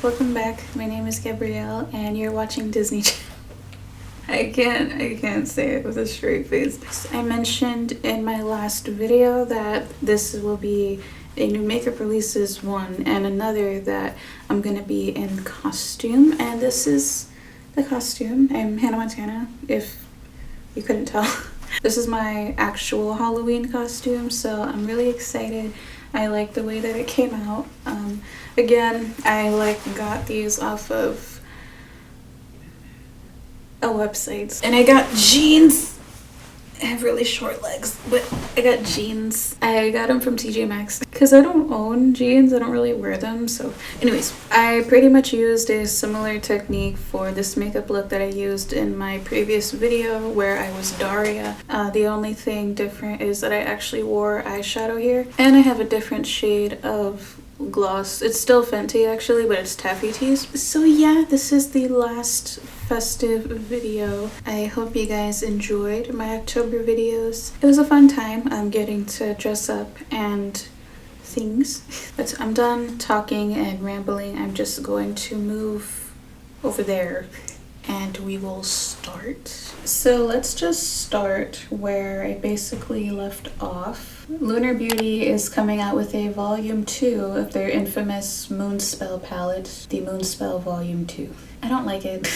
welcome back. My name is Gabrielle and you're watching Disney Channel. I can't say it with a straight face. I mentioned in my last video that this will be a new makeup releases one and another that I'm gonna be in costume, and this is the costume. I'm Hannah Montana, if you couldn't tell. This is my actual Halloween costume, so I'm really excited. I like the way that it came out. Again, I got these off of a website, and I got jeans. I have really short legs, but I got jeans. I got them from TJ Maxx because I don't own jeans. I don't really wear them. So anyways, I pretty much used a similar technique for this makeup look that I used in my previous video where I was Daria. The only thing different is that I actually wore eyeshadow here, and I have a different shade of gloss. It's still Fenty actually, but it's Taffy Tease. So yeah, this is the last festive video. I hope you guys enjoyed my October videos. It was a fun time. I'm getting to dress up and things. But I'm done talking and rambling. I'm just going to move over there and we will start. So let's just start where I basically left off. Lunar Beauty is coming out with a volume 2 of their infamous Moonspell palette, the Moonspell volume 2. I don't like it.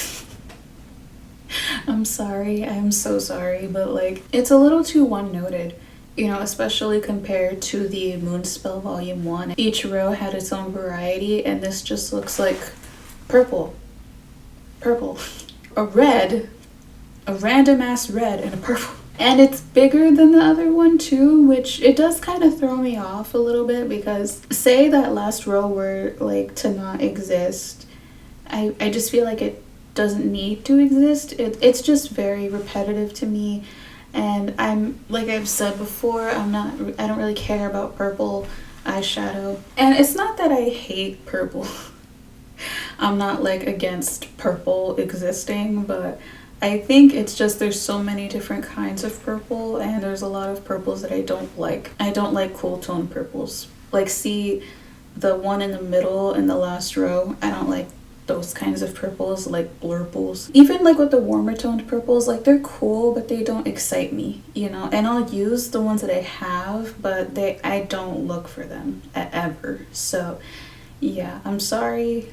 I'm sorry, I'm so sorry, but like, it's a little too one-noted, you know, especially compared to the Moonspell volume 1. Each row had its own variety, and this just looks like purple, a red, a random ass red and a purple. And it's bigger than the other one too, which it does kind of throw me off a little bit, because say that last row were like to not exist, I just feel like it doesn't need to exist. It's just very repetitive to me, and I'm, like I've said before, I don't really care about purple eyeshadow. And it's not that I hate purple. I'm not like against purple existing, but I think it's just there's so many different kinds of purple, and there's a lot of purples that I don't like. I don't like cool tone purples. Like, see the one in the middle in the last row? I don't like those kinds of purples, like blurples. Even like with the warmer toned purples, like they're cool, but they don't excite me, you know? And I'll use the ones that I have, but I don't look for them ever. So yeah, I'm sorry.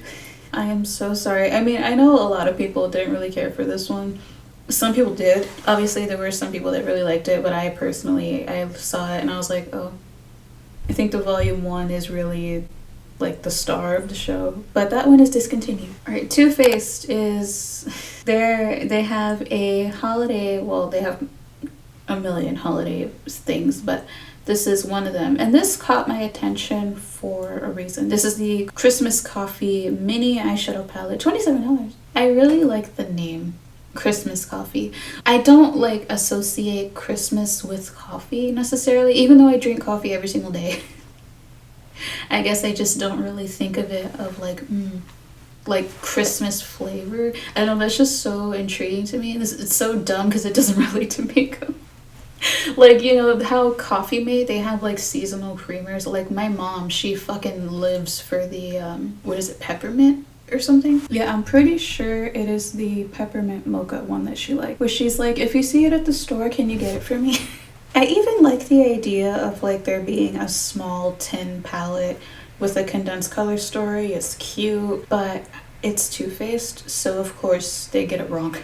I am so sorry. I mean, I know a lot of people didn't really care for this one. Some people did. Obviously, there were some people that really liked it, but I personally, I saw it and I was like, oh, I think the volume 1 is really like the star of the show, but that one is discontinued. All right, Too Faced is there. They have a holiday, well, they have a million holiday things, but this is one of them, and this caught my attention for a reason. This is the Christmas Coffee mini eyeshadow palette, $27. I really like the name Christmas Coffee. I don't like associate Christmas with coffee necessarily, even though I drink coffee every single day. I guess I just don't really think of it of like Christmas flavor. I don't know, that's just so intriguing to me. It's so dumb because it doesn't relate to makeup. Like, you know how Coffee Mate, they have like seasonal creamers. Like my mom, she fucking lives for the what is it, peppermint or something? Yeah, I'm pretty sure it is the peppermint mocha one that she likes, where she's like, if you see it at the store, can you get it for me? I even like the idea of like there being a small tin palette with a condensed color story. It's cute, but it's Too Faced, so of course they get it wrong.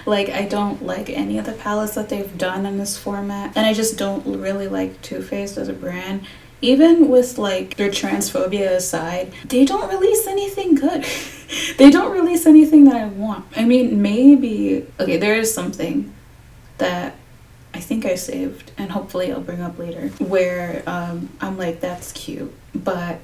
Like, I don't like any of the palettes that they've done in this format, and I just don't really like Too Faced as a brand. Even with like their transphobia aside, they don't release anything good. They don't release anything that I want. I mean, maybe, okay, there is something that I think I saved, and hopefully I'll bring up later, where I'm like, that's cute. But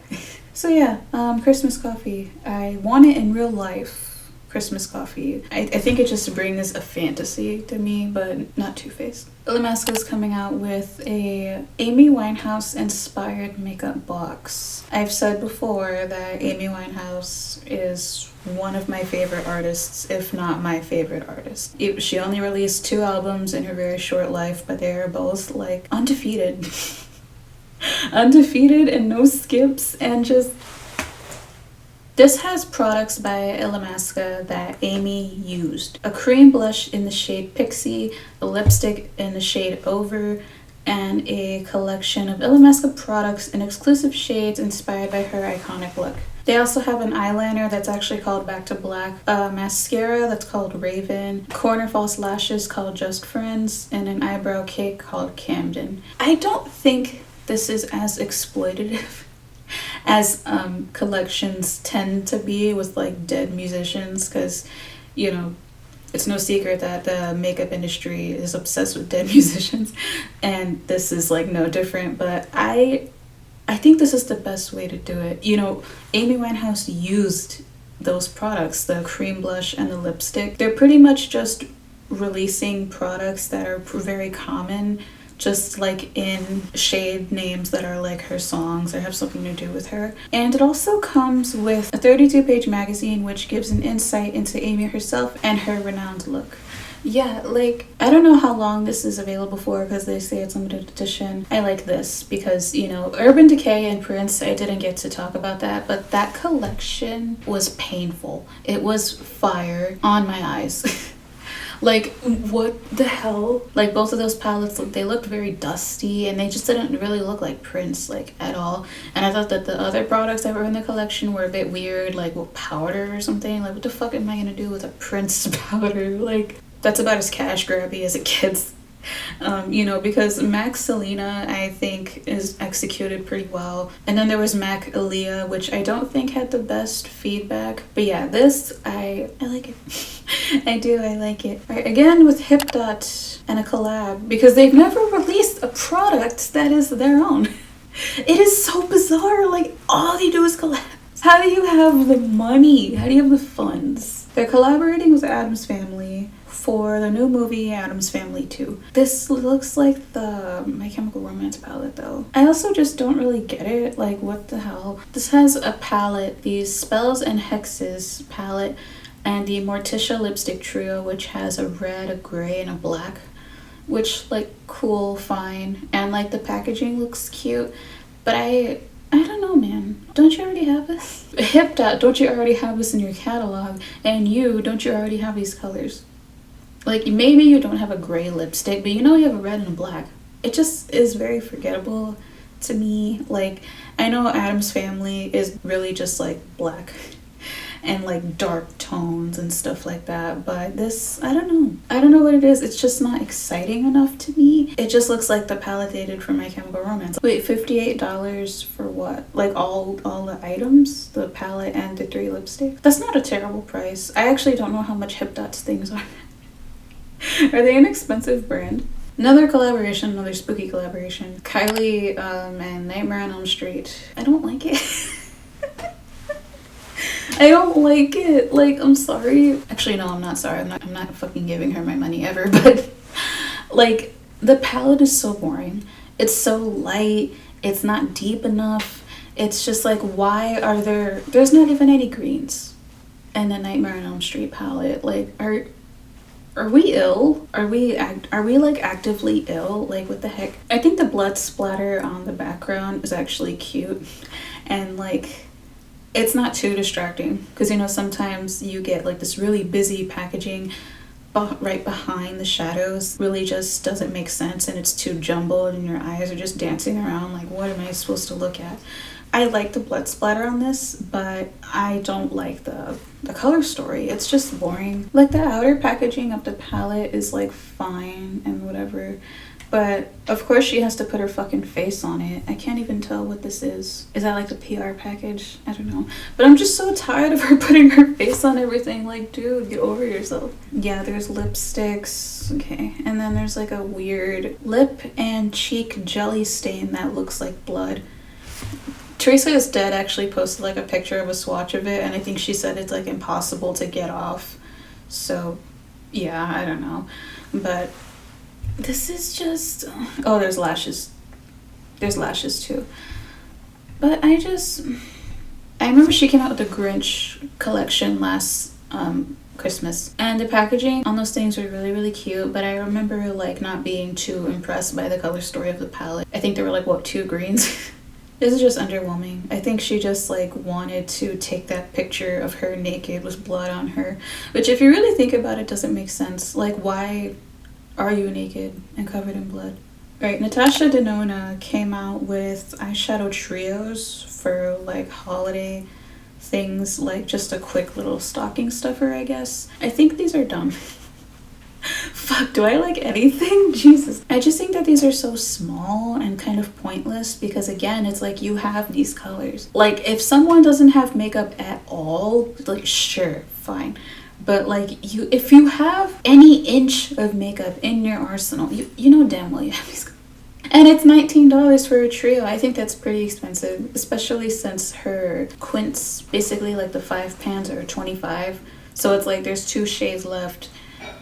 so yeah, Christmas Coffee. I want it in real life. Christmas Coffee. I think it just brings a fantasy to me, but not Too Faced. Musk is coming out with a Amy Winehouse inspired makeup box. I've said before that Amy Winehouse is one of my favorite artists, if not my favorite artist. She only released 2 albums in her very short life, but they are both like undefeated. Undefeated and no skips, and just This has products by Illamasqua that Amy used. A cream blush in the shade Pixie, a lipstick in the shade Over, and a collection of Illamasqua products in exclusive shades inspired by her iconic look. They also have an eyeliner that's actually called Back to Black, a mascara that's called Raven, corner false lashes called Just Friends, and an eyebrow cake called Camden. I don't think this is as exploitative as collections tend to be with like dead musicians, because you know it's no secret that the makeup industry is obsessed with dead musicians, and this is like no different. But I think this is the best way to do it. You know, Amy Winehouse used those products, the cream blush and the lipstick. They're pretty much just releasing products that are very common, just like in shade names that are like her songs or have something to do with her. And it also comes with a 32-page magazine which gives an insight into Amy herself and her renowned look. Yeah, like, I don't know how long this is available for because they say it's limited edition. I like this because, you know, Urban Decay and Prince, I didn't get to talk about that, but that collection was painful. It was fire on my eyes. Like, what the hell? Like, both of those palettes, they looked very dusty and they just didn't really look like Prince, like, at all. And I thought that the other products that were in the collection were a bit weird, like, what, powder or something? Like, what the fuck am I gonna do with a Prince powder? Like, that's about as cash grabby as it gets. You know, because Mac Selena, I think, is executed pretty well. And then there was Mac Aaliyah, which I don't think had the best feedback. But yeah, this, I like it. I like it. Right, again with Hip Dot and a collab, because they've never released a product that is their own. It is so bizarre, like, all they do is collabs. How do you have the money? How do you have the funds? They're collaborating with Addams Family for the new movie Addams Family 2. This looks like the My Chemical Romance palette though. I also just don't really get it. Like, what the hell? This has a palette, the Spells and Hexes palette, and the Morticia lipstick trio, which has a red, a gray, and a black, which, like, cool, fine. And like the packaging looks cute, but I don't know, man. Don't you already have this? Hip Dot, don't you already have this in your catalog? And you, don't you already have these colors? Like, maybe you don't have a gray lipstick, but you know you have a red and a black. It just is very forgettable to me. Like, I know Addams Family is really just like black and like dark tones and stuff like that, but this, I don't know what it is. It's just not exciting enough to me. It just looks like the palette they did for My Chemical Romance. Wait, $58 for what? Like all the items, the palette and the 3 lipsticks? That's not a terrible price. I actually don't know how much Hip Dot's things are. Are they an expensive brand? Another collaboration, another spooky collaboration. Kylie and Nightmare on Elm Street. I don't like it. I don't like it. Like, I'm sorry. Actually, no, I'm not sorry. I'm not fucking giving her my money ever. But like, the palette is so boring. It's so light. It's not deep enough. It's just like, why are there's not even any greens in the Nightmare on Elm Street palette. Like, are we ill? Are we like actively ill? Like, what the heck? I think the blood splatter on the background is actually cute, and like, it's not too distracting, because you know sometimes you get like this really busy packaging right behind the shadows. Really just doesn't make sense, and it's too jumbled and your eyes are just dancing around like, what am I supposed to look at? I like the blood splatter on this, but I don't like the color story. It's just boring. Like, the outer packaging of the palette is like fine and whatever, but of course she has to put her fucking face on it. I can't even tell what this is. Is that like the PR package? I don't know. But I'm just so tired of her putting her face on everything. Like, dude, get over yourself. Yeah, there's lipsticks. Okay. And then there's like a weird lip and cheek jelly stain that looks like blood. Teresa is Dead actually posted like a picture of a swatch of it, and I think she said it's like impossible to get off. So yeah, I don't know. But this is just, oh, there's lashes. There's lashes too. But I remember she came out with the Grinch collection last Christmas, and the packaging on those things were really, really cute, but I remember like not being too impressed by the color story of the palette. I think there were like, what, 2 greens? This is just underwhelming. I think she just like wanted to take that picture of her naked with blood on her, which if you really think about it doesn't make sense. Like, why are you naked and covered in blood? Right, Natasha Denona came out with eyeshadow trios for like holiday things, like just a quick little stocking stuffer, I guess. I think these are dumb. Fuck, do I like anything? Jesus. I just think that these are so small and kind of pointless because, again, it's like you have these colors. Like, if someone doesn't have makeup at all, like, sure, fine. But, like, if you have any inch of makeup in your arsenal, you know damn well you have these colors. And it's $19 for a trio. I think that's pretty expensive, especially since her quints, basically like the 5 pans are $25. So it's like there's 2 shades left.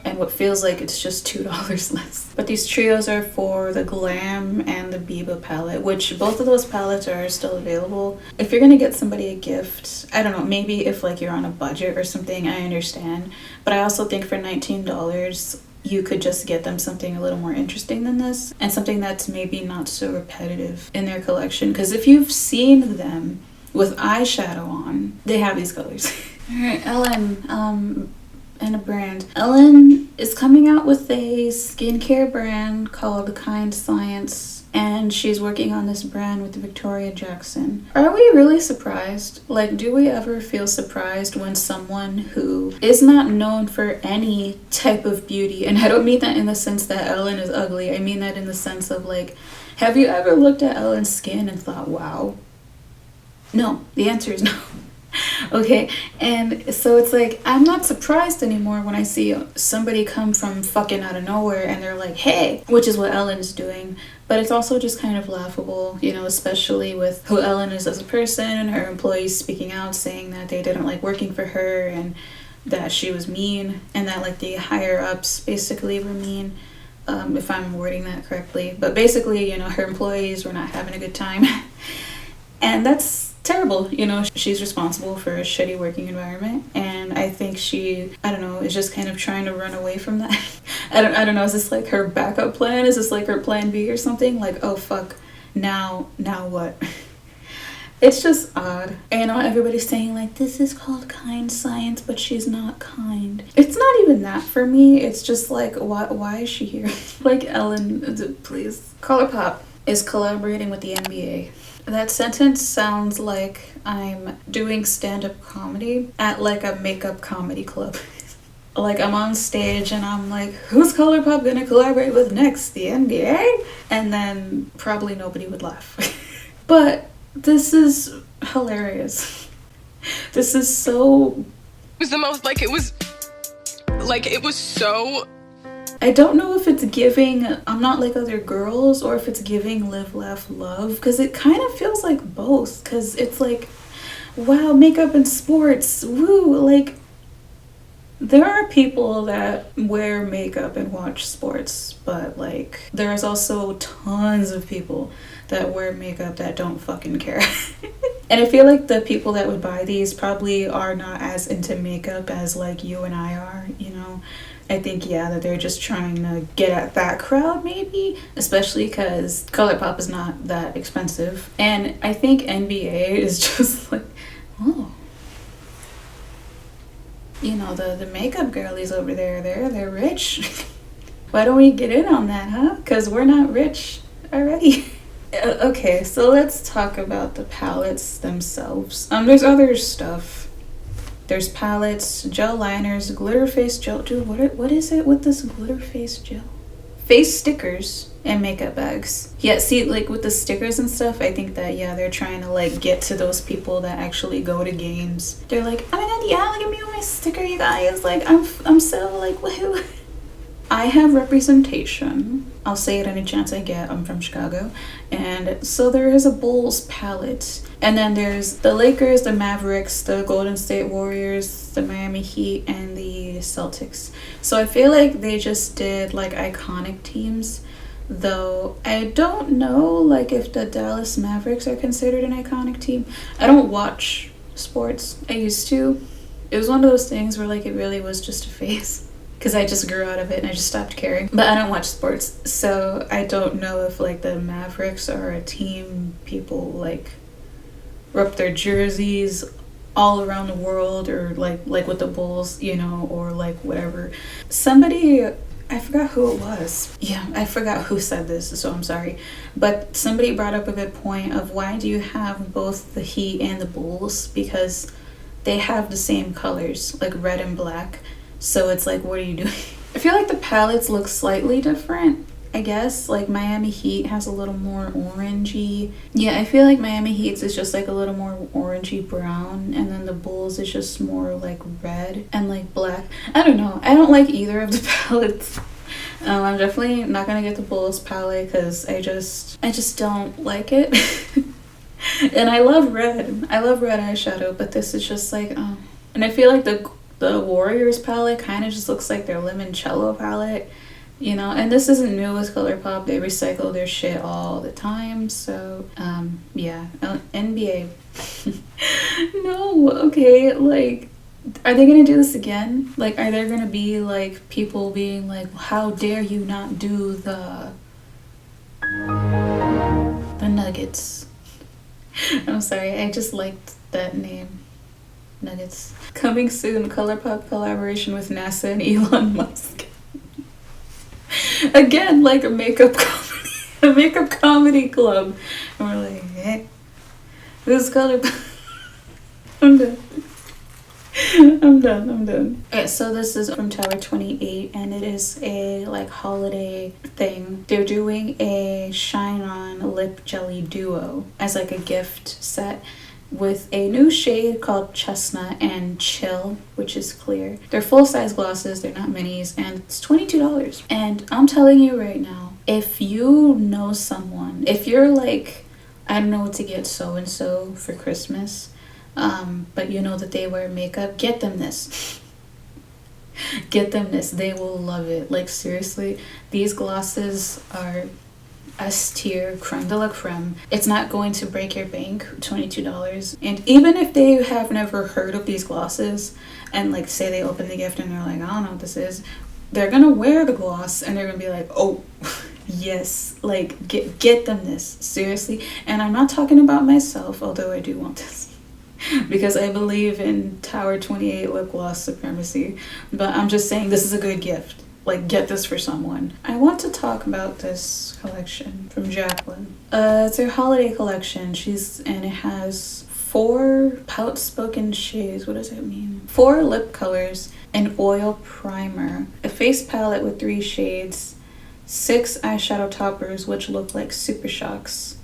And what feels like it's just $2 less. But these trios are for the Glam and the Biba palette, which both of those palettes are still available. If you're gonna get somebody a gift, I don't know, maybe if like you're on a budget or something, I understand. But I also think for $19, you could just get them something a little more interesting than this, and something that's maybe not so repetitive in their collection. Because if you've seen them with eyeshadow on, they have these colors. Alright, Ellen, and a brand. Ellen is coming out with a skincare brand called Kind Science, and she's working on this brand with Victoria Jackson. Are we really surprised? Like, do we ever feel surprised when someone who is not known for any type of beauty, and I don't mean that in the sense that Ellen is ugly, I mean that in the sense of like, have you ever looked at Ellen's skin and thought, wow? No, the answer is no. Okay, and so it's like I'm not surprised anymore when I see somebody come from fucking out of nowhere and they're like, hey, which is what Ellen's doing. But it's also just kind of laughable, you know, especially with who Ellen is as a person and her employees speaking out saying that they didn't like working for her and that she was mean and that like the higher ups basically were mean, if I'm wording that correctly. But basically, you know, her employees were not having a good time. And that's terrible. You know, she's responsible for a shitty working environment, and I think she, I don't know, is just kind of trying to run away from that. I don't know, is this like her backup plan? Is this like her plan B or something? Like, oh fuck, now what? It's just odd. And you know, everybody's saying like, this is called Kind Science, but she's not kind. It's not even that for me. It's just like, why is she here? Like, Ellen, please. Colourpop is collaborating with the NBA. That sentence sounds like I'm doing stand-up comedy at like a makeup comedy club. Like I'm on stage and I'm like, who's Colourpop gonna collaborate with next? The NBA? And then probably nobody would laugh. But this is hilarious. This is so... It was the most, it was so... I don't know if it's giving I'm Not Like Other Girls or if it's giving Live, Laugh, Love, because it kind of feels like both, because it's like, wow, makeup and sports, woo, like, there are people that wear makeup and watch sports, but like, there's also tons of people that wear makeup that don't fucking care. And I feel like the people that would buy these probably are not as into makeup as like you and I are, you know. I think, yeah, that they're just trying to get at that crowd, maybe, especially because Colourpop is not that expensive. And I think NBA is just like, oh, you know, the makeup girlies over there, they're rich. Why don't we get in on that, huh? Because we're not rich already. Okay, so let's talk about the palettes themselves. There's other stuff. There's palettes, gel liners, glitter face gel. Dude, what is it with this glitter face gel? Face stickers and makeup bags. Yeah, see, like with the stickers and stuff, I think that, yeah, they're trying to like get to those people that actually go to games. They're like, oh my god, yeah, look at me with my sticker, you guys. Like, I'm so like, woohoo. I have representation. I'll say it any chance I get. I'm from Chicago. And so there is a Bulls palette. And then there's the Lakers, the Mavericks, the Golden State Warriors, the Miami Heat, and the Celtics. So I feel like they just did like iconic teams. Though I don't know like if the Dallas Mavericks are considered an iconic team. I don't watch sports. I used to. It was one of those things where like it really was just a phase. Because I just grew out of it and I just stopped caring. But I don't watch sports, so I don't know if like the Mavericks are a team. People like rep their jerseys all around the world, or like with the Bulls, you know, or like whatever. Somebody, I forgot who it was. Yeah, I forgot who said this, so I'm sorry. But somebody brought up a good point of why do you have both the Heat and the Bulls? Because they have the same colors, like red and black. So it's like, what are you doing? I feel like the palettes look slightly different, I guess. Like Miami Heat has a little more orangey. Yeah, I feel like Miami Heat's is just like a little more orangey brown, and then the Bulls is just more like red and like black. I don't know. I don't like either of the palettes. I'm definitely not gonna get the Bulls palette because I just don't like it. And I love red. I love red eyeshadow, but this is just like, oh. And I feel like the Warriors palette kind of just looks like their limoncello palette. You know, and this isn't new with Colourpop. They recycle their shit all the time. So, yeah. NBA. No, okay. Like, are they going to do this again? Like, are there going to be, like, people being like, how dare you not do the Nuggets? I'm sorry. I just liked that name. Nuggets. Coming soon. Colourpop collaboration with NASA and Elon Musk. Again, like a makeup comedy club. And we're like, eh, who's Colourpop? I'm done. Okay, so this is from Tower 28, and it is a like holiday thing. They're doing a Shine On Lip Jelly Duo as like a gift set, with a new shade called Chestnut and Chill, which is clear. They're full-size glosses, they're not minis, and it's $22. And I'm telling you right now, if you know someone, if you're like, I don't know what to get so-and-so for Christmas, but you know that they wear makeup, get them this. Get them this. They will love it. Like, seriously, these glosses are S tier, creme de la creme. It's not going to break your bank. $22. And even if they have never heard of these glosses and like say they open the gift and they're like, I don't know what this is, they're gonna wear the gloss and they're gonna be like, oh yes, like get them this, seriously. And I'm not talking about myself, although I do want this because I believe in Tower 28 lip gloss supremacy, but I'm just saying this is a good gift. Like, get this for someone. I want to talk about this collection from Jacqueline. It's her holiday collection. And it has 4 pout-spoken shades. What does that mean? 4 lip colors, an oil primer, a face palette with 3 shades, 6 eyeshadow toppers, which look like Super Shocks,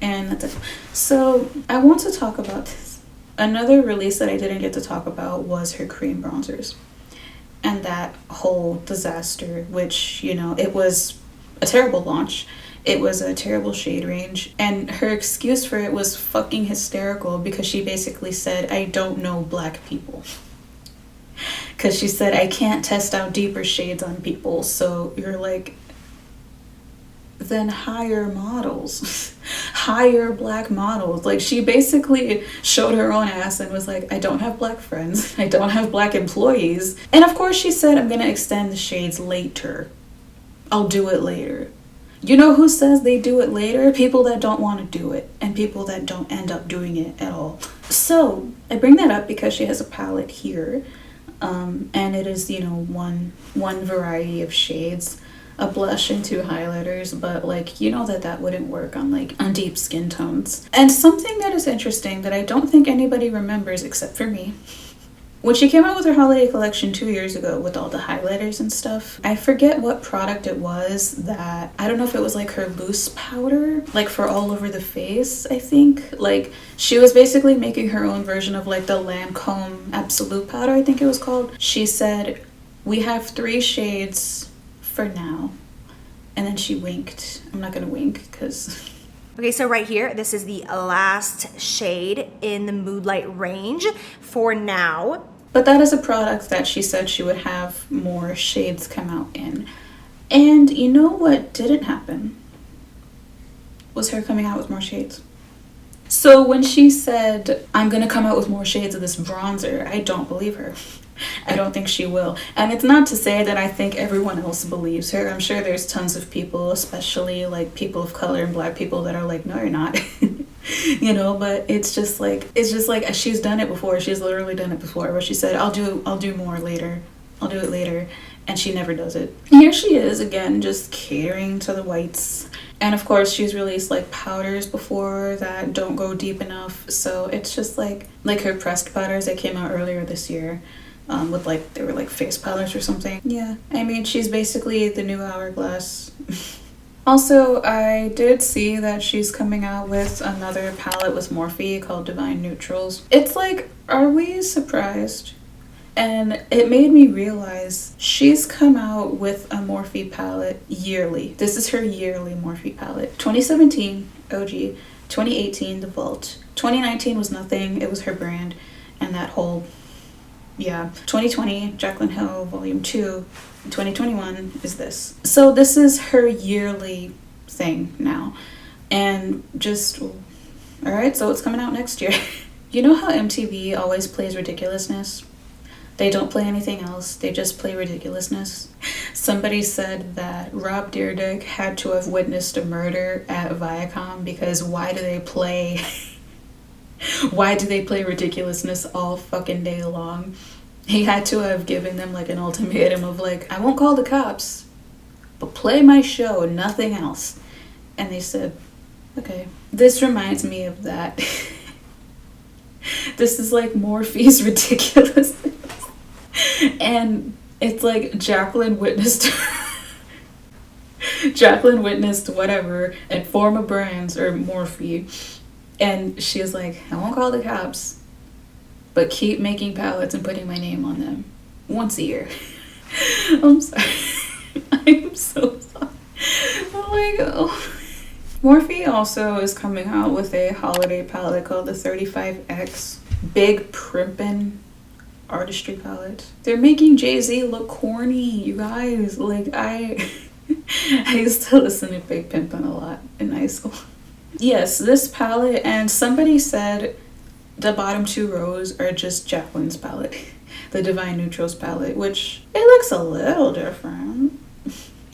and that's it. So I want to talk about this. Another release that I didn't get to talk about was her cream bronzers. And that whole disaster, which, you know, it was a terrible launch. It was a terrible shade range. And her excuse for it was fucking hysterical because she basically said, I don't know black people. Because she said, I can't test out deeper shades on people. So you're like, then hire models. Hire black models. Like, she basically showed her own ass and was like, I don't have black friends. I don't have black employees. And of course she said, I'm gonna extend the shades later. I'll do it later. You know who says they do it later? People that don't want to do it, and people that don't end up doing it at all. So I bring that up because she has a palette here, and it is, you know, one variety of shades, a blush and 2 highlighters, but like, you know that wouldn't work on deep skin tones. And something that is interesting that I don't think anybody remembers except for me, when she came out with her holiday collection 2 years ago with all the highlighters and stuff, I forget what product it was that, I don't know if it was like her loose powder, like for all over the face, I think. Like, she was basically making her own version of like the Lancome Absolute powder, I think it was called. She said, we have 3 shades for now. And then she winked. I'm not gonna wink because... Okay, so right here, this is the last shade in the Moodlight range for now. But that is a product that she said she would have more shades come out in. And you know what didn't happen? Was her coming out with more shades. So when she said, I'm gonna come out with more shades of this bronzer, I don't believe her. I don't think she will. And it's not to say that I think everyone else believes her. I'm sure there's tons of people, especially like people of color and black people, that are like, no, you're not. You know, but it's just like she's done it before. She's literally done it before, where she said, I'll do more later. I'll do it later. And she never does it. Here she is again, just catering to the whites. And of course she's released like powders before that don't go deep enough. So it's just like her pressed powders that came out earlier this year. With like, they were like face powders or something. Yeah, I mean, she's basically the new Hourglass. Also, I did see that she's coming out with another palette with Morphe called Divine Neutrals. It's like, are we surprised? And it made me realize she's come out with a Morphe palette yearly. This is her yearly Morphe palette. 2017, OG. 2018, The Vault. 2019 was nothing. It was her brand. And that whole, yeah. 2020, Jaclyn Hill, Volume 2. 2021 is this. So this is her yearly thing now. And just, all right, so it's coming out next year. You know how MTV always plays ridiculousness? They don't play anything else. They just play ridiculousness. Somebody said that Rob Dyrdek had to have witnessed a murder at Viacom, because why do they play ridiculousness all fucking day long? He had to have given them like an ultimatum of like, I won't call the cops, but play my show, nothing else. And they said, okay. This reminds me of that. This is like Morphe's ridiculousness. And it's like Jaclyn witnessed whatever at Forma Brands or Morphe, and she was like, I won't call the cops, but keep making palettes and putting my name on them once a year. I'm sorry. I'm so sorry. I'm like, oh. Morphe also is coming out with a holiday palette called the 35X Big Primpin' Artistry palette. They're making Jay-Z look corny, you guys. Like, I used to listen to Big Pimpin' a lot in high school. Yes, this palette, and somebody said the bottom two rows are just Jaclyn's palette, the Divine Neutrals palette, which it looks a little different.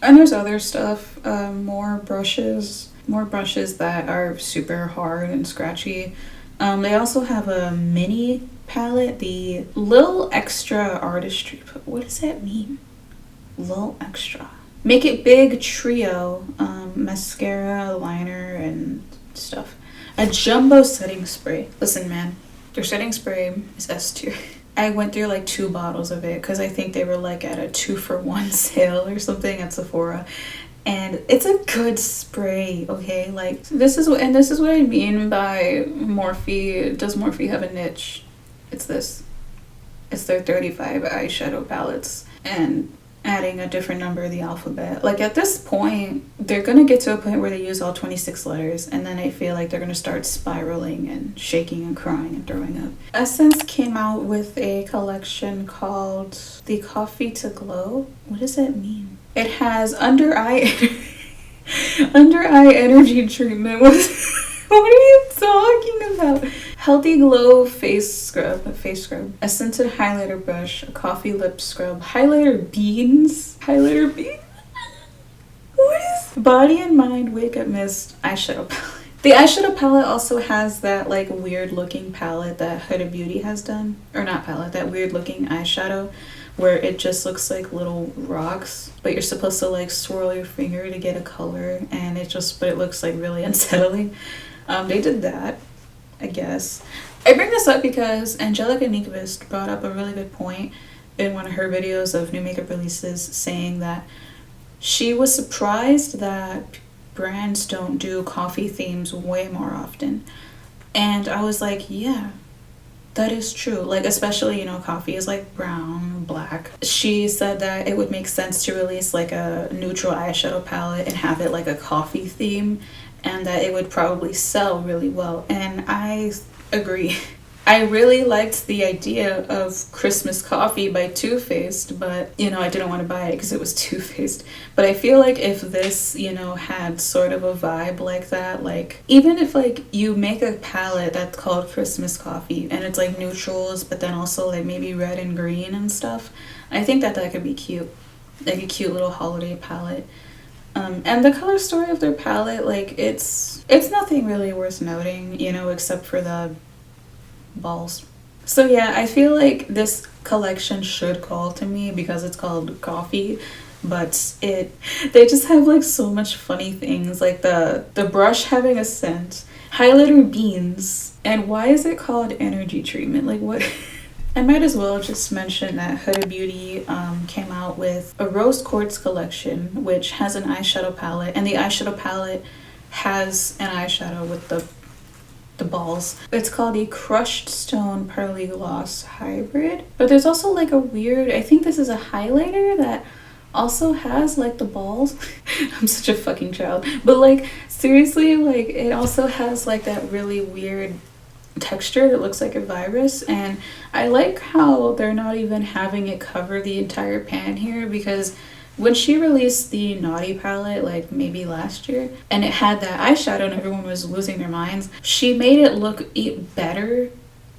And there's other stuff, more brushes that are super hard and scratchy. They also have a mini palette, the Lil Extra Artistry. What does that mean? Lil Extra. Make It Big Trio, mascara, liner, and stuff. A jumbo setting spray. Listen, man, their setting spray is S tier. I went through like 2 bottles of it because I think they were like at a 2-for-1 sale or something at Sephora. And it's a good spray, okay? Like, this is what I mean by Morphe. Does Morphe have a niche? It's this. It's their 35 eyeshadow palettes and adding a different number of the alphabet. Like, at this point, they're gonna get to a point where they use all 26 letters, and then I feel like they're gonna start spiraling and shaking and crying and throwing up. Essence came out with a collection called The Coffee to Glow. What does that mean? It has under eye energy treatment. What are you talking about? Healthy Glow face scrub, a scented highlighter brush, a coffee lip scrub, highlighter beans. What is Body and Mind Wake Up Mist eyeshadow palette? The eyeshadow palette also has that like weird looking palette that Huda Beauty has done, or not palette, that weird looking eyeshadow where it just looks like little rocks, but you're supposed to like swirl your finger to get a color, and but it looks like really unsettling. They did that, I guess. I bring this up because Angelica Nyquist brought up a really good point in one of her videos of new makeup releases, saying that she was surprised that brands don't do coffee themes way more often. And I was like, yeah, that is true. Like, especially, you know, coffee is like brown, black. She said that it would make sense to release like a neutral eyeshadow palette and have it like a coffee theme, and that it would probably sell really well. And I agree. I really liked the idea of Christmas Coffee by Too Faced, but, you know, I didn't want to buy it because it was Too Faced. But I feel like if this, you know, had sort of a vibe like that, like, even if, like, you make a palette that's called Christmas Coffee and it's, like, neutrals, but then also, like, maybe red and green and stuff, I think that could be cute. Like, a cute little holiday palette. And the color story of their palette, like, it's nothing really worth noting, you know, except for the balls. So yeah, I feel like this collection should call to me because it's called Coffee, but they just have like so much funny things, like the brush having a scent, highlighter beans, and why is it called energy treatment? Like, what? I might as well just mention that Huda Beauty came out with a rose quartz collection, which has an eyeshadow palette, and the eyeshadow palette has an eyeshadow with the balls. It's called a Crushed Stone Pearly Gloss Hybrid. But there's also like a weird, I think this is a highlighter that also has like the balls. I'm such a fucking child. But like, seriously, like it also has like that really weird texture that looks like a virus, and I like how they're not even having it cover the entire pan here, because when she released the Naughty palette, like maybe last year, and it had that eyeshadow and everyone was losing their minds, she made it look better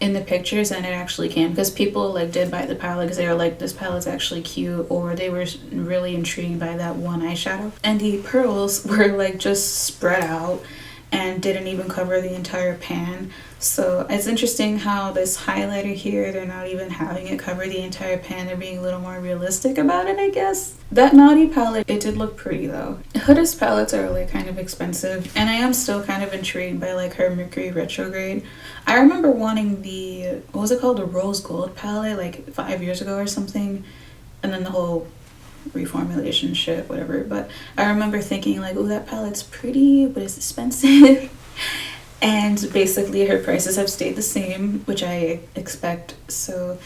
in the pictures than it actually can, because people like did buy the palette because they were like, this palette's actually cute, or they were really intrigued by that one eyeshadow. And the pearls were like just spread out and didn't even cover the entire pan. So it's interesting how this highlighter here, they're not even having it cover the entire pan. They're being a little more realistic about it, I guess. That Naughty palette, it did look pretty though. Huda's palettes are like kind of expensive, and I am still kind of intrigued by like her Mercury retrograde. I remember wanting the, what was it called? The Rose Gold palette like 5 years ago or something. And then the whole reformulation shit, whatever. But I remember thinking like, oh, that palette's pretty, but it's expensive. And basically her prices have stayed the same, which I expect. So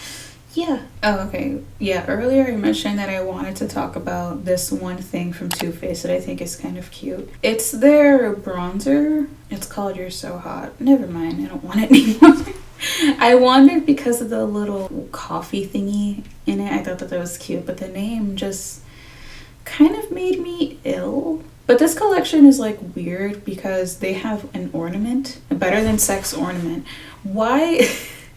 yeah. Oh, okay. Yeah, earlier I mentioned that I wanted to talk about this one thing from Too Faced that I think is kind of cute. It's their bronzer. It's called You're So Hot. Never mind, I don't want it anymore. I wanted because of the little coffee thingy in it. I thought that was cute, but the name just kind of made me ill. But this collection is like weird because they have an ornament, a Better Than Sex ornament. Why?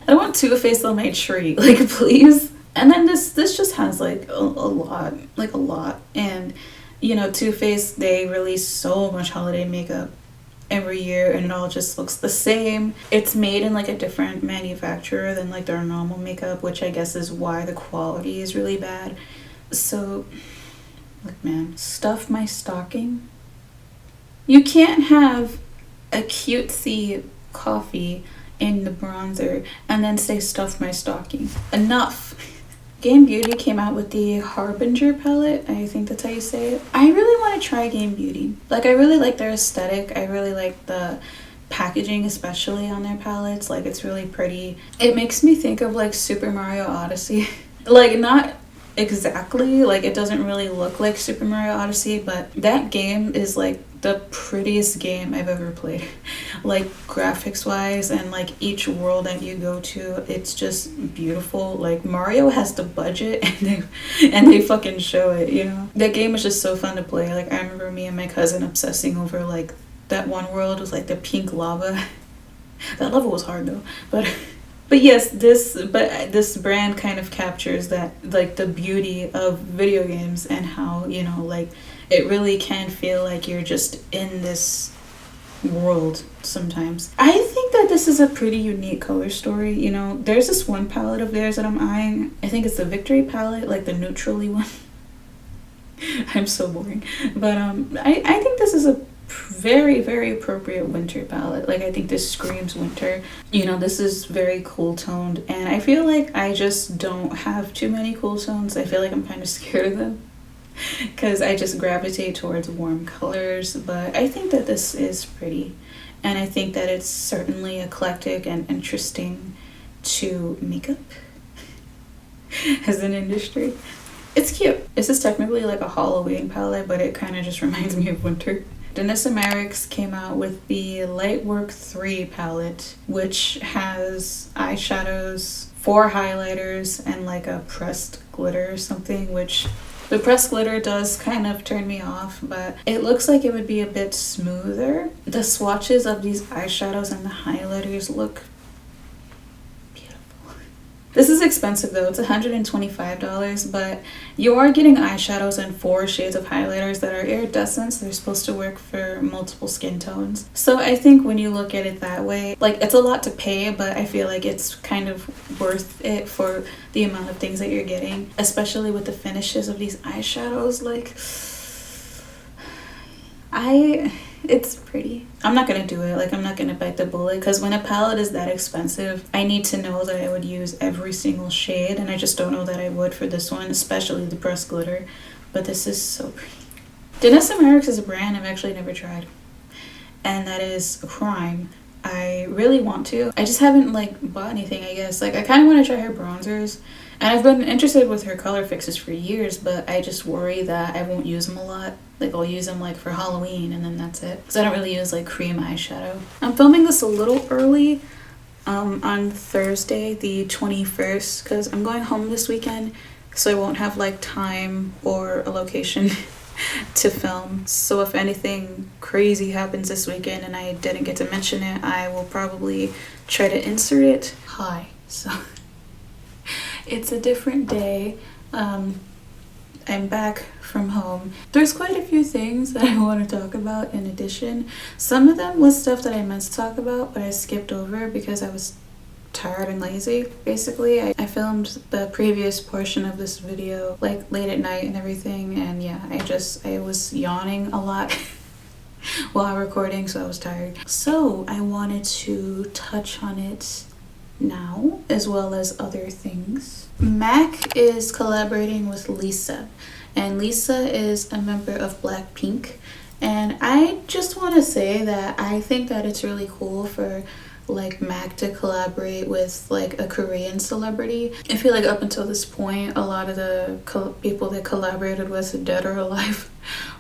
I want Too Faced on my tree, like please. And then this just has like a lot. And you know, Too Faced, they release so much holiday makeup every year and it all just looks the same. It's made in like a different manufacturer than like their normal makeup, which I guess is why the quality is really bad. So look, man, stuff my stocking. You can't have a cutesy coffee in the bronzer and then say stuff my stocking. Enough. Game Beauty came out with the Harbinger palette. I think that's how you say it. I really want to try Game Beauty. Like, I really like their aesthetic. I really like the packaging, especially on their palettes. Like, it's really pretty. It makes me think of like Super Mario Odyssey. Like, not exactly, like it doesn't really look like Super Mario Odyssey, but that game is like the prettiest game I've ever played. Like graphics wise, and like each world that you go to, it's just beautiful. Like Mario has the budget and they fucking show it, you know. That game was just so fun to play. Like I remember me and my cousin obsessing over like that one world with like the pink lava. That level was hard though, but yes, this brand kind of captures that, like the beauty of video games and how, you know, like it really can feel like you're just in this world sometimes. I think that this is a pretty unique color story, you know. There's this one palette of theirs that I'm eyeing. I think it's the Victory palette, like the neutrally one. I'm so boring. But I think this is a very, very appropriate winter palette. Like I think this screams winter. You know, this is very cool toned, and I feel like I just don't have too many cool tones. I feel like I'm kind of scared of them because I just gravitate towards warm colors. But I think that this is pretty, and I think that it's certainly eclectic and interesting to makeup as an industry. It's cute. This is technically like a Halloween palette, but it kind of just reminds me of winter. Danessa Merrick's came out with the Lightwork 3 palette, which has eyeshadows, 4 highlighters, and like a pressed glitter or something, which the pressed glitter does kind of turn me off, but it looks like it would be a bit smoother. The swatches of these eyeshadows and the highlighters look beautiful. This is expensive though, it's $125, but you are getting eyeshadows and 4 shades of highlighters that are iridescent, so they're supposed to work for multiple skin tones. So I think when you look at it that way, like it's a lot to pay, but I feel like it's kind of worth it for the amount of things that you're getting, especially with the finishes of these eyeshadows. Like, it's pretty. I'm not gonna do it. Like, I'm not gonna bite the bullet, because when a palette is that expensive, I need to know that I would use every single shade, and I just don't know that I would for this one, especially the pressed glitter. But this is so pretty. Danessa Merrick's is a brand I've actually never tried, and that is Crime. I really want to. I just haven't like bought anything, I guess. Like, I kind of want to try her bronzers, and I've been interested with her color fixes for years, but I just worry that I won't use them a lot. Like, I'll use them like for Halloween and then that's it, because I don't really use like cream eyeshadow. I'm filming this a little early on Thursday the 21st, because I'm going home this weekend, so I won't have like time or a location to film. So if anything crazy happens this weekend and I didn't get to mention it, I will probably try to insert it. Hi. So it's a different day. I'm back from home. There's quite a few things that I want to talk about in addition. Some of them was stuff that I meant to talk about, but I skipped over because I was tired and lazy. Basically, I filmed the previous portion of this video like late at night and everything, and yeah, I was yawning a lot while recording, so I was tired. So I wanted to touch on it now, as well as other things. MAC is collaborating with Lisa, and Lisa is a member of Blackpink, and I just want to say that I think that it's really cool for like MAC to collaborate with like a Korean celebrity. I feel like up until this point, a lot of the people they collaborated with, dead or alive,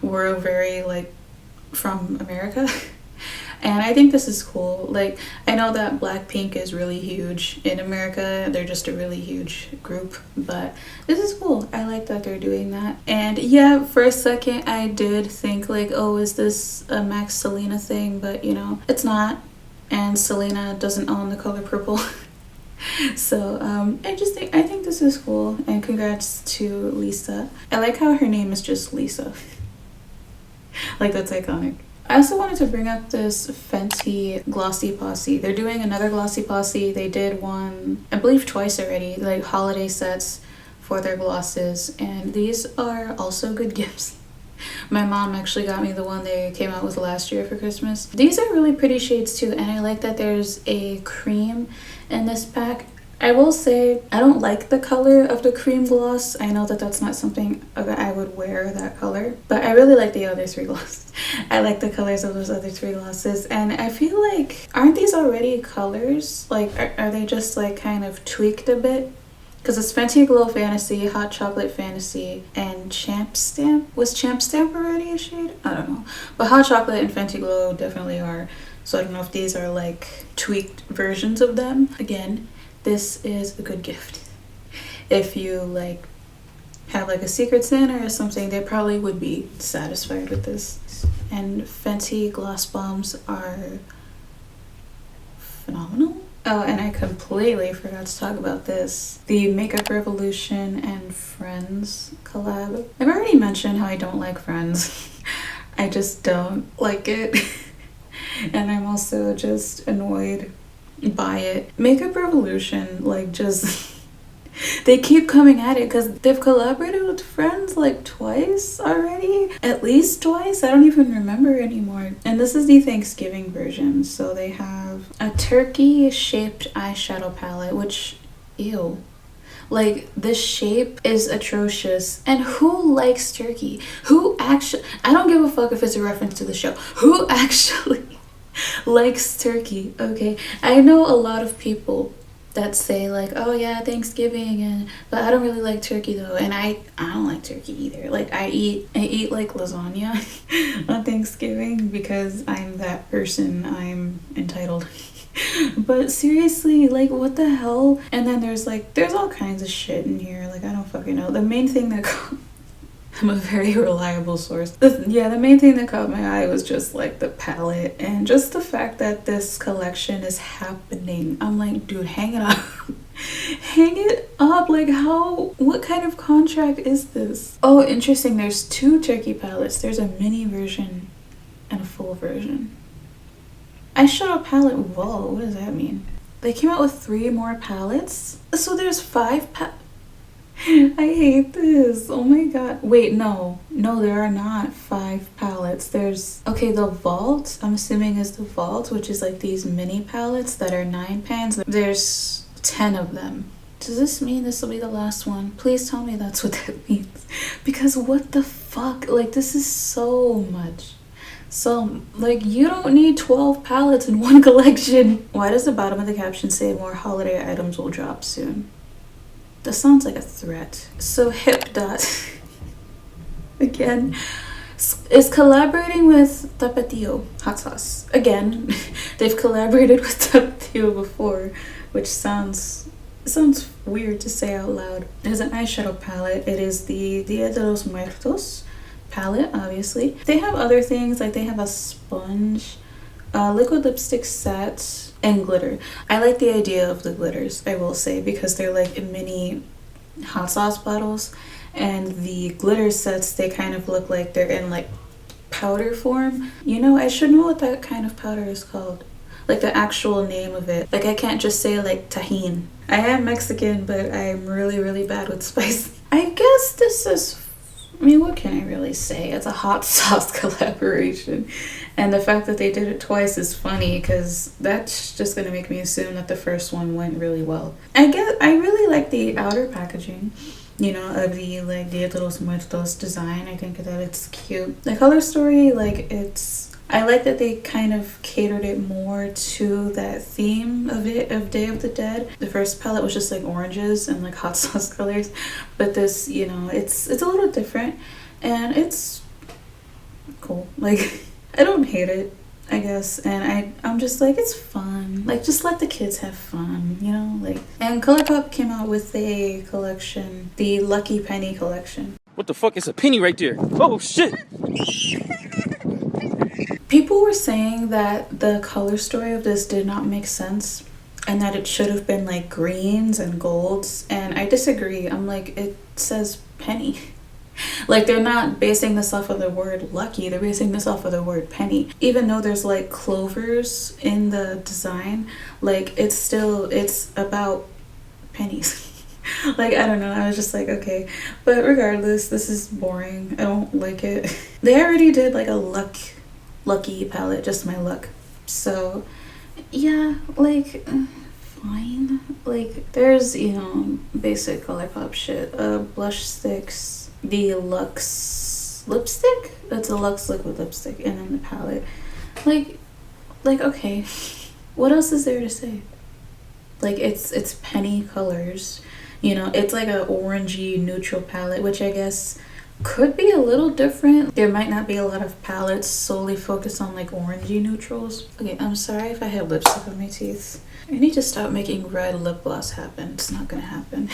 were very like from America. And I think this is cool. Like, I know that Blackpink is really huge in America. They're just a really huge group, but this is cool. I like that they're doing that. And yeah, for a second I did think like, oh, is this a Max Selena thing? But you know, it's not. And Selena doesn't own the color purple. So I think this is cool, and congrats to Lisa. I like how her name is just Lisa. Like, that's iconic. I also wanted to bring up this Fenty Glossy Posse. They're doing another Glossy Posse. They did one, I believe twice already, like holiday sets for their glosses, and these are also good gifts. My mom actually got me the one they came out with last year for Christmas. These are really pretty shades too, and I like that there's a cream in this pack. I will say I don't like the color of the cream gloss. I know that that's not something that I would wear, that color, but I really like the other 3 glosses. I like the colors of those other 3 glosses, and I feel like, aren't these already colors? Like, are they just like kind of tweaked a bit? Because it's Fenty Glow Fantasy, Hot Chocolate Fantasy, and Champ Stamp. Was Champ Stamp already a shade? I don't know. But Hot Chocolate and Fenty Glow definitely are. So I don't know if these are like tweaked versions of them. Again, this is a good gift. If you like have like a secret Santa or something, they probably would be satisfied with this. And Fenty gloss bombs are phenomenal. Oh, and I completely forgot to talk about this. The Makeup Revolution and Friends collab. I've already mentioned how I don't like Friends. I just don't like it. And I'm also just annoyed by it. Makeup Revolution, like, just they keep coming at it because they've collaborated with Friends like twice already. At least twice. I don't even remember anymore. And this is the Thanksgiving version. So they have a turkey shaped eyeshadow palette, which, ew. Like, this shape is atrocious. And who likes turkey? Who actually, I don't give a fuck if it's a reference to the show. Who actually likes turkey? Okay, I know a lot of people that say like, oh yeah, Thanksgiving, and but I don't really like turkey though, and I don't like turkey either. Like I eat like lasagna on Thanksgiving because I'm that person. I'm entitled. But seriously, like what the hell? And then there's all kinds of shit in here. Like I don't fucking know. The main thing that I'm a very reliable source. The main thing that caught my eye was just like the palette and just the fact that this collection is happening. I'm like, dude, hang it up. Hang it up. Like what kind of contract is this? Oh, interesting. There's 2 turkey palettes. There's a mini version and a full version. Eyeshadow palette. Whoa, what does that mean? They came out with 3 more palettes. So there's 5 I hate this. Oh my god. Wait, no, there are not 5 palettes. There's, okay, the vault, I'm assuming is the vault, which is like these mini palettes that are 9 pans. There's 10 of them. Does this mean this will be the last one? Please tell me that's what that means. Because what the fuck? Like, this is so much. So, like, you don't need 12 palettes in one collection. Why does the bottom of the caption say more holiday items will drop soon? That sounds like a threat. So Hip Dot, again, is collaborating with Tapatio hot sauce. Again, they've collaborated with Tapatio before, which sounds weird to say out loud. There's an eyeshadow palette. It is the Dia de los Muertos palette, obviously. They have other things, like they have a sponge, liquid lipstick set, and glitter. I like the idea of the glitters, I will say, because they're like mini hot sauce bottles, and the glitter sets, they kind of look like they're in like powder form. You know, I should know what that kind of powder is called, like the actual name of it. Like I can't just say like tajin. I am Mexican, but I'm really bad with spice. I guess this is, I mean, what can I really say? It's a hot sauce collaboration. And the fact that they did it twice is funny because that's just going to make me assume that the first one went really well. I really like the outer packaging, you know, of the like Dia de los Muertos design. I think that it's cute. The color story, like I like that they kind of catered it more to that theme of Day of the Dead. The first palette was just like oranges and like hot sauce colors, but this, you know, it's a little different and it's cool. Like I don't hate it, I guess, and I'm just like, it's fun. Like just let the kids have fun, you know, like. And Colourpop came out with a collection, the Lucky Penny collection. What the fuck is a penny right there? Oh shit! People were saying that the color story of this did not make sense and that it should have been like greens and golds, and I disagree. I'm like, it says penny. Like they're not basing this off of the word lucky, they're basing this off of the word penny. Even though there's like clovers in the design, like it's about pennies. Like I don't know, I was just like, okay. But regardless, this is boring. I don't like it. They already did like a lucky palette, just my luck. So yeah, like fine. Like there's, you know, basic Colourpop shit. Blush sticks, the Luxe lipstick, that's a Luxe liquid lipstick, and then the palette. Like okay, what else is there to say? Like it's penny colors, you know, it's like a orangey neutral palette, which I guess could be a little different. There might not be a lot of palettes solely focused on like orangey neutrals. Okay, I'm sorry if I have lipstick on my teeth. I need to stop making red lip gloss happen. It's not gonna happen.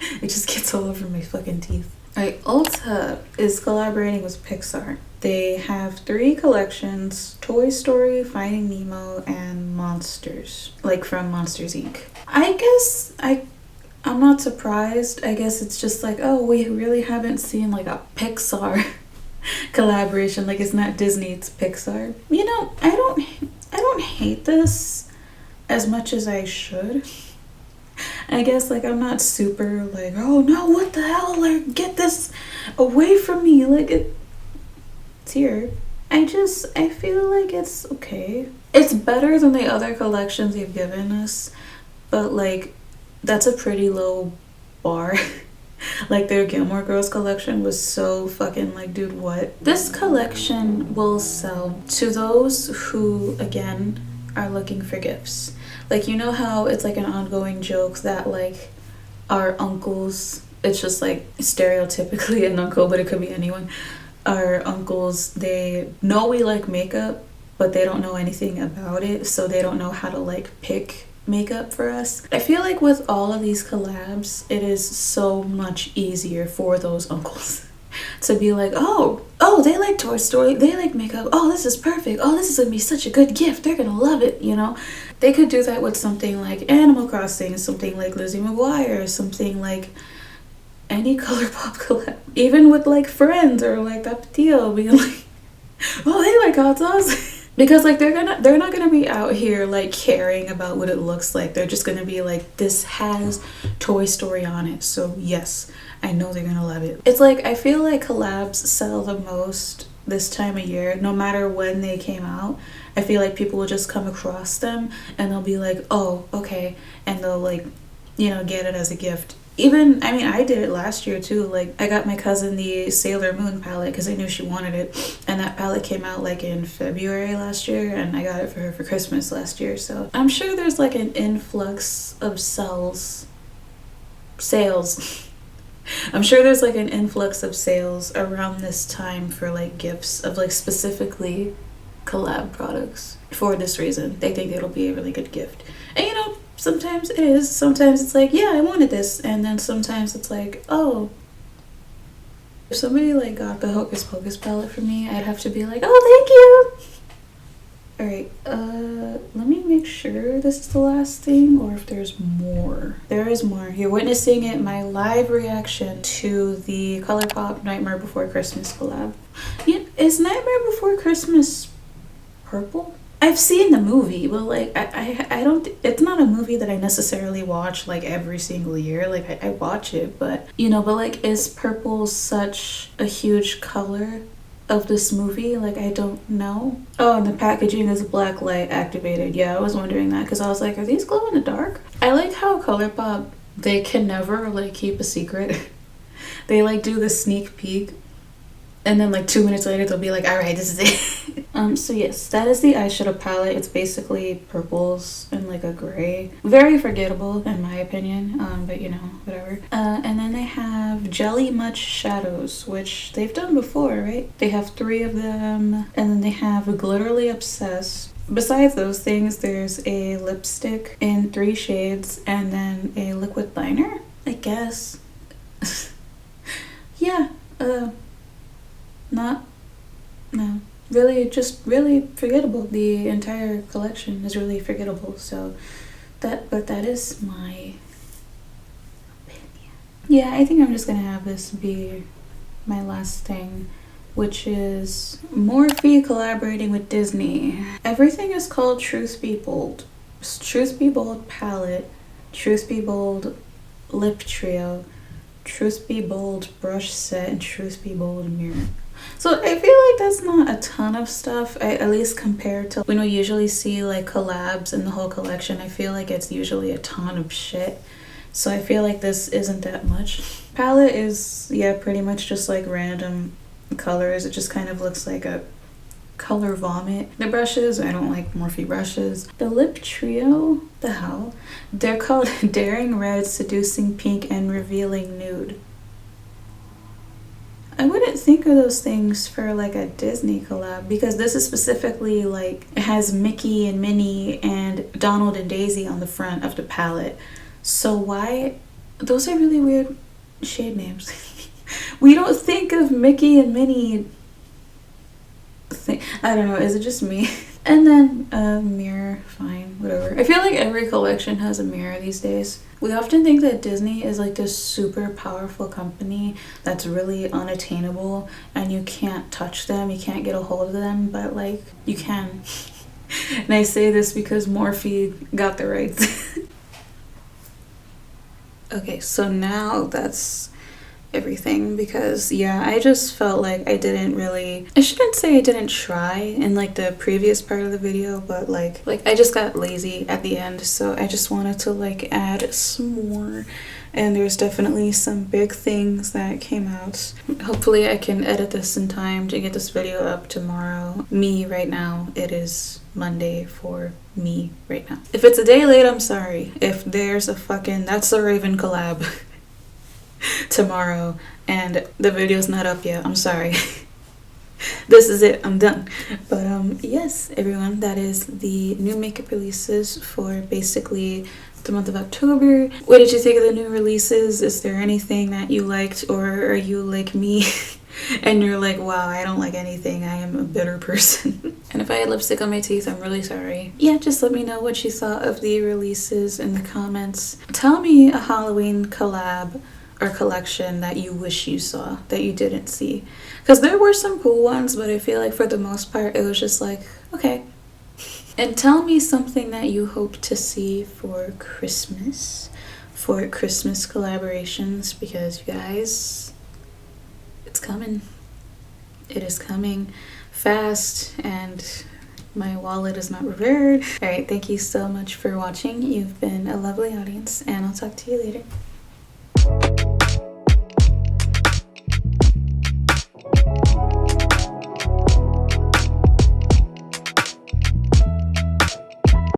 It just gets all over my fucking teeth. Alright, Ulta is collaborating with Pixar. They have 3 collections: Toy Story, Finding Nemo, and Monsters. Like from Monsters Inc. I guess I'm not surprised. I guess it's just like, oh, we really haven't seen like a Pixar collaboration. Like it's not Disney, it's Pixar. You know, I don't hate this as much as I should. I guess like I'm not super like, oh no, what the hell, like get this away from me. Like it's here. I feel like it's okay. It's better than the other collections they've given us, but like that's a pretty low bar. Like their Gilmore Girls collection was so fucking like, dude, what? This collection will sell to those who, again, are looking for gifts. Like, you know how it's like an ongoing joke that like our uncles, it's just like stereotypically an uncle, but it could be anyone. Our uncles, they know we like makeup, but they don't know anything about it, so they don't know how to like pick makeup for us. I feel like with all of these collabs, it is so much easier for those uncles to be like, oh, they like Toy Story, they like makeup, oh, this is perfect, oh, this is gonna be such a good gift, they're gonna love it, you know? They could do that with something like Animal Crossing, something like Lizzie McGuire, something like any Colourpop collab, even with like Friends or like Tapatio, being like, oh, they like hot sauce. Because like they're not gonna be out here like caring about what it looks like. They're just gonna be like, this has Toy Story on it, so yes, I know they're gonna love it. It's like, I feel like collabs sell the most this time of year, no matter when they came out. I feel like people will just come across them and they'll be like, oh, okay, and they'll like, you know, get it as a gift. Even, I mean, I did it last year too. Like, I got my cousin the Sailor Moon palette because I knew she wanted it, and that palette came out like in February last year, and I got it for her for Christmas last year. So I'm sure there's like an influx of sales. I'm sure there's like an influx of sales around this time for like gifts of like specifically collab products for this reason. They think it'll be a really good gift. And you know, sometimes it is. Sometimes it's like, yeah, I wanted this. And then sometimes it's like, oh. If somebody like got the Hocus Pocus palette for me, I'd have to be like, oh, thank you. Alright, let me make sure this is the last thing or if there's more. There is more. You're witnessing it, my live reaction to the Colourpop Nightmare Before Christmas collab. Yeah, is Nightmare Before Christmas purple? I've seen the movie, but like I don't, it's not a movie that I necessarily watch like every single year. Like I watch it, but you know, but like, is purple such a huge color of this movie? Like, I don't know. Oh, and the packaging is black light activated. Yeah, I was wondering that because I was like, are these glow in the dark? I like how Colourpop, they can never like keep a secret. They like do the sneak peek, and then like 2 minutes later they'll be like, all right, this is it. So yes, that is the eyeshadow palette. It's basically purples and like a gray. Very forgettable in my opinion, but you know, whatever. And then they have Jelly Much shadows, which they've done before, right? They have 3 of them, and then they have Glitterly Obsessed. Besides those things, there's a lipstick in 3 shades and then a liquid liner, I guess. Yeah, no, really, just really forgettable. The entire collection is really forgettable. So but that is my opinion. Yeah, I think I'm just gonna have this be my last thing, which is Morphe collaborating with Disney. Everything is called Truth Be Bold. Truth Be Bold palette, Truth Be Bold lip trio, Truth Be Bold brush set, and Truth Be Bold mirror. So I feel like that's not a ton of stuff, at least compared to when we usually see like collabs in the whole collection. I feel like it's usually a ton of shit. So I feel like this isn't that much. Palette is, yeah, pretty much just like random colors. It just kind of looks like a color vomit. The brushes, I don't like Morphe brushes. The lip trio, the hell? They're called Daring Red, Seducing Pink, and Revealing Nude. I wouldn't think of those things for like a Disney collab, because this is specifically like, it has Mickey and Minnie and Donald and Daisy on the front of the palette. So why? Those are really weird shade names. We don't think of Mickey and Minnie. I don't know, is it just me? And then a mirror, fine, whatever. I feel like every collection has a mirror these days. We often think that Disney is like this super powerful company that's really unattainable and you can't touch them, you can't get a hold of them, but like, you can. And I say this because Morphe got the rights. Okay, so now that's everything, because yeah, I just felt like I shouldn't say I didn't try in like the previous part of the video, but like I just got lazy at the end, so I just wanted to like add some more. And there's definitely some big things that came out. Hopefully I can edit this in time to get this video up tomorrow. Me right now, it is Monday for me right now. If it's a day late, I'm sorry. If there's a fucking That's So Raven collab tomorrow and the video's not up yet, I'm sorry. This is it, I'm done. But yes, everyone, that is the new makeup releases for basically the month of October. What did you think of the new releases? Is there anything that you liked, or are you like me and you're like, wow, I don't like anything, I am a bitter person? And if I had lipstick on my teeth, I'm really sorry. Yeah, just let me know what you thought of the releases in the comments. Tell me a Halloween collab or collection that you wish you saw that you didn't see, because there were some cool ones, but I feel like for the most part it was just like, okay. And tell me something that you hope to see for Christmas collaborations, because you guys, it's coming. It is coming fast and my wallet is not prepared. All right, thank you so much for watching. You've been a lovely audience and I'll talk to you later.